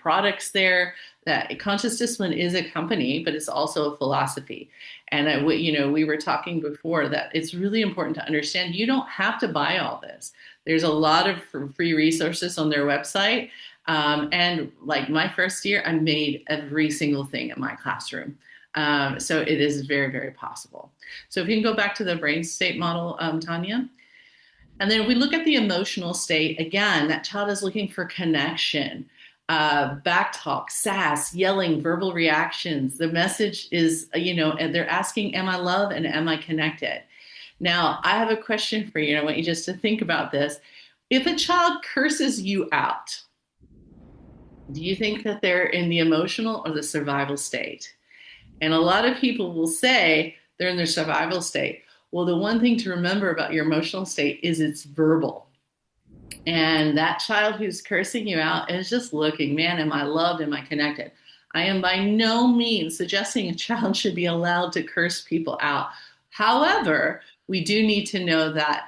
products there. That conscious discipline is a company, but it's also a philosophy. And we were talking before that it's really important to understand you don't have to buy all this. There's a lot of free resources on their website. And like my first year, I made every single thing in my classroom. So it is very, very possible. So if you can go back to the brain state model, Tanya. And then if we look at the emotional state, again, that child is looking for connection, back talk, sass, yelling, verbal reactions. The message is, and they're asking, am I loved and am I connected? Now, I have a question for you. I want you just to think about this. If a child curses you out, do you think that they're in the emotional or the survival state? And a lot of people will say they're in their survival state. Well, the one thing to remember about your emotional state is it's verbal. And that child who's cursing you out is just looking, man, am I loved? Am I connected? I am by no means suggesting a child should be allowed to curse people out. However, we do need to know that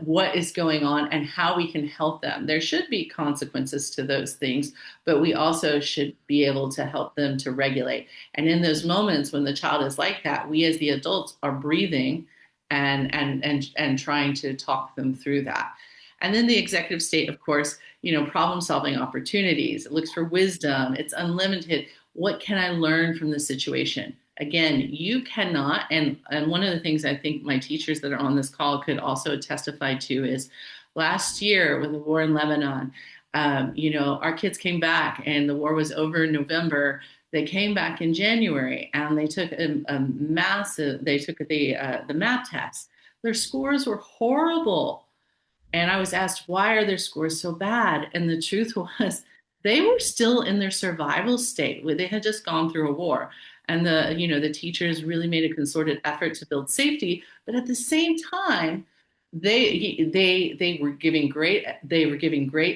what is going on and how we can help them. There should be consequences to those things, but we also should be able to help them to regulate. And in those moments when the child is like that, we as the adults are breathing and trying to talk them through that. And then the executive state, of course, problem solving opportunities. It looks for wisdom. It's unlimited. What can I learn from the situation? Again, you cannot, and one of the things I think my teachers that are on this call could also testify to is last year with the war in Lebanon, our kids came back and the war was over in November. They came back in January and they took the math test. Their scores were horrible. And I was asked, why are their scores so bad? And the truth was they were still in their survival state. They had just gone through a war. And the teachers really made a concerted effort to build safety, but at the same time, they were giving great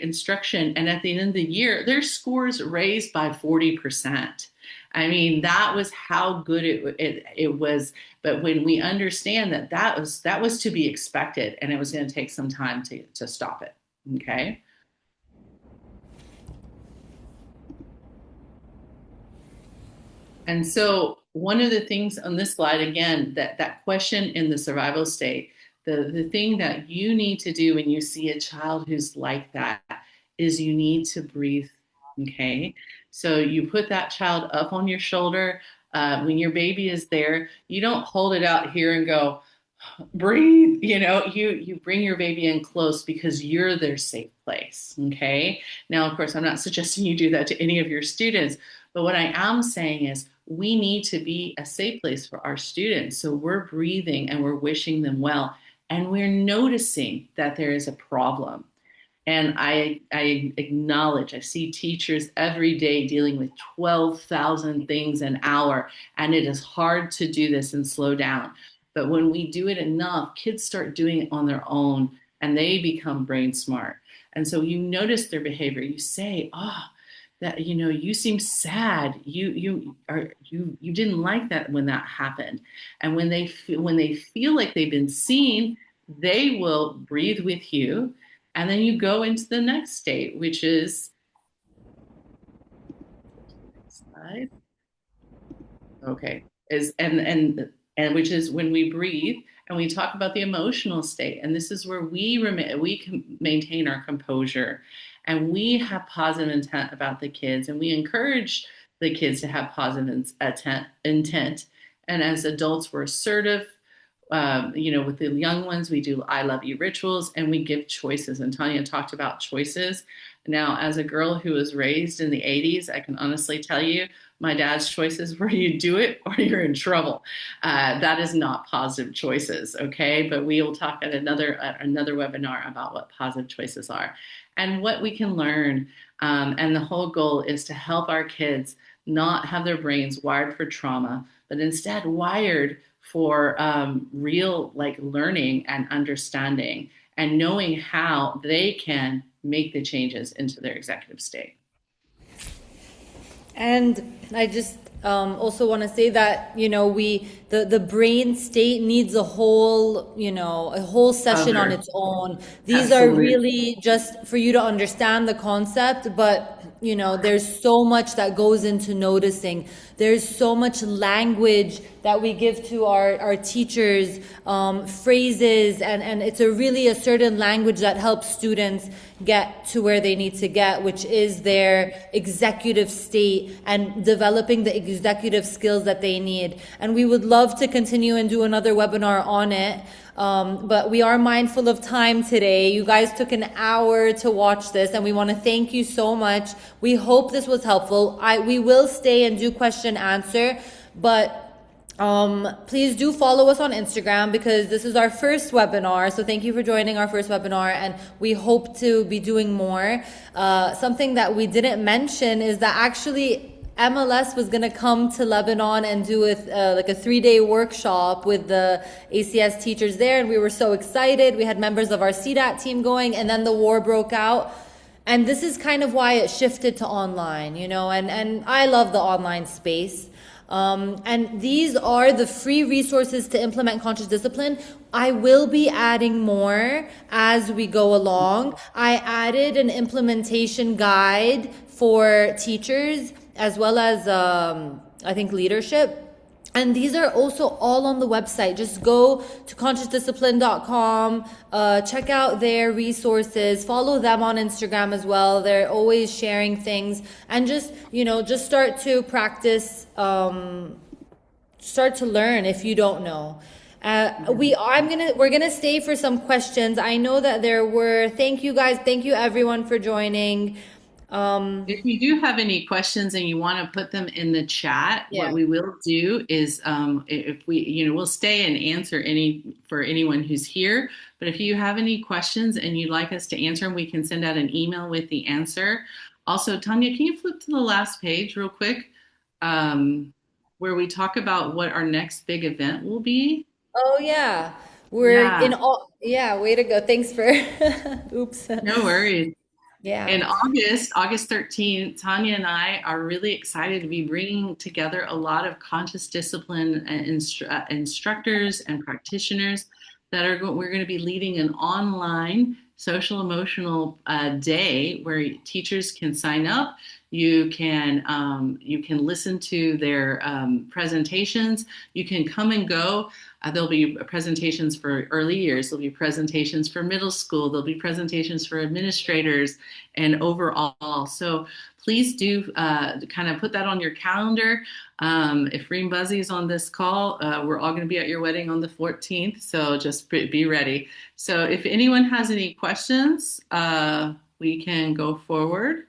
instruction, and at the end of the year, their scores raised by 40%. I mean, that was how good it was. But when we understand that was to be expected, and it was going to take some time to stop it. Okay. And so one of the things on this slide, again, that question in the survival state, the thing that you need to do when you see a child who's like that is you need to breathe, okay? So you put that child up on your shoulder. When your baby is there, you don't hold it out here and go, breathe, you bring your baby in close because you're their safe place, okay? Now, of course, I'm not suggesting you do that to any of your students, but what I am saying is we need to be a safe place for our students. So we're breathing and we're wishing them well. And we're noticing that there is a problem. And I acknowledge, I see teachers every day dealing with 12,000 things an hour. And it is hard to do this and slow down. But when we do it enough, kids start doing it on their own and they become brain smart. And so you notice their behavior. You say, that you seem sad. You didn't like that when that happened. And when they feel like they've been seen, they will breathe with you, and then you go into the next state, which is next slide. Okay, which is when we breathe and we talk about the emotional state, and this is where we can maintain our composure. And we have positive intent about the kids, and we encourage the kids to have positive intent. And as adults, we're assertive. With the young ones, we do I love you rituals, and we give choices. And Tanya talked about choices. Now, as a girl who was raised in the 80s, I can honestly tell you my dad's choices were you do it or you're in trouble. That is not positive choices, okay? But we will talk at another webinar about what positive choices are and what we can learn. And the whole goal is to help our kids not have their brains wired for trauma, but instead wired for real like learning and understanding and knowing how they can make the changes into their executive state. And I just also want to say that, you know, the brain state needs a whole, you know, a whole session on its own. These are really just for you to understand the concept, but you know, there's so much that goes into noticing. There's so much language that we give to our teachers, phrases, and it's really a certain language that helps students get to where they need to get, which is their executive state and developing the executive skills that they need. And we would love to continue and do another webinar on it. But we are mindful of time today. You guys took an hour to watch this, and we want to thank you so much. We hope this was helpful. We will stay and do question answer, but please do follow us on Instagram because this is our first webinar. So thank you for joining our first webinar, and we hope to be doing more. Something that we didn't mention is that actually MLS was going to come to Lebanon and do like a 3-day workshop with the ACS teachers there. And we were so excited. We had members of our CDAT team going, and then the war broke out. And this is kind of why it shifted to online, you know, and I love the online space. And these are the free resources to implement conscious discipline. I will be adding more as we go along. I added an implementation guide for teachers as well as, I think, leadership. And these are also all on the website. Just go to consciousdiscipline.com, check out their resources, follow them on Instagram as well. They're always sharing things, and just, you know, just start to practice, start to learn if you don't know. We're gonna stay for some questions. I know that there were, thank you guys, thank you everyone for joining. If you do have any questions and you want to put them in the chat, what we will do is if we, you know, we'll stay and answer for anyone who's here. But if you have any questions and you'd like us to answer them, we can send out an email with the answer. Also, Tanya, can you flip to the last page real quick where we talk about what our next big event will be? Oh, yeah. Way to go. Thanks for, oops. No worries. Yeah. In August 13th, Tanya and I are really excited to be bringing together a lot of conscious discipline instructors and practitioners we're going to be leading an online social emotional day where teachers can sign up. You can listen to their presentations. You can come and go. There'll be presentations for early years. There'll be presentations for middle school. There'll be presentations for administrators and overall. So please do kind of put that on your calendar. If Reem Buzzy is on this call, we're all going to be at your wedding on the 14th. So just be ready. So if anyone has any questions, we can go forward.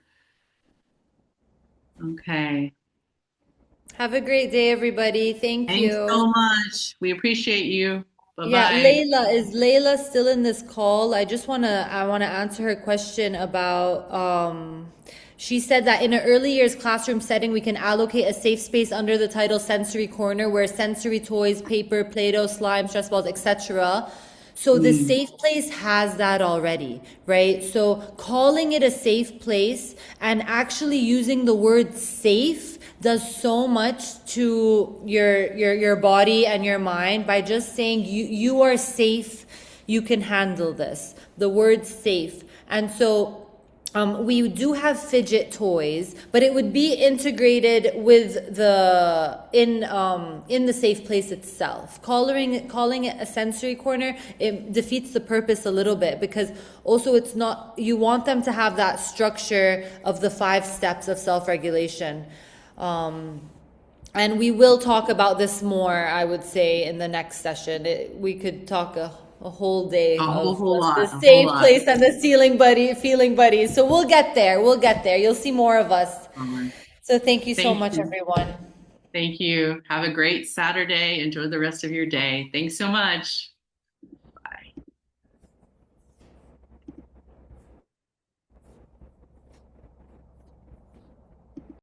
Okay. Have a great day, everybody. Thank you. Thanks so much. We appreciate you. Bye-bye. Yeah, is Layla still in this call? I want to answer her question about, she said that in an early years classroom setting, we can allocate a safe space under the title Sensory Corner where sensory toys, paper, Play-Doh, slime, stress balls, etc. So the safe place has that already, right? So calling it a safe place and actually using the word safe does so much to your body and your mind by just saying you are safe, you can handle this. The word safe. And so we do have fidget toys, but it would be integrated with in the safe place itself. Calling it a sensory corner, it defeats the purpose a little bit because also it's not, you want them to have that structure of the 5 steps of self-regulation. And we will talk about this more, I would say, in the next session. We could talk a whole day A of whole just the lot, a whole same lot. place and the feeling buddies. So we'll get there. We'll get there. You'll see more of us. All right. So thank you so Thank much, you. everyone. Thank you. Have a great Saturday. Enjoy the rest of your day. Thanks so much.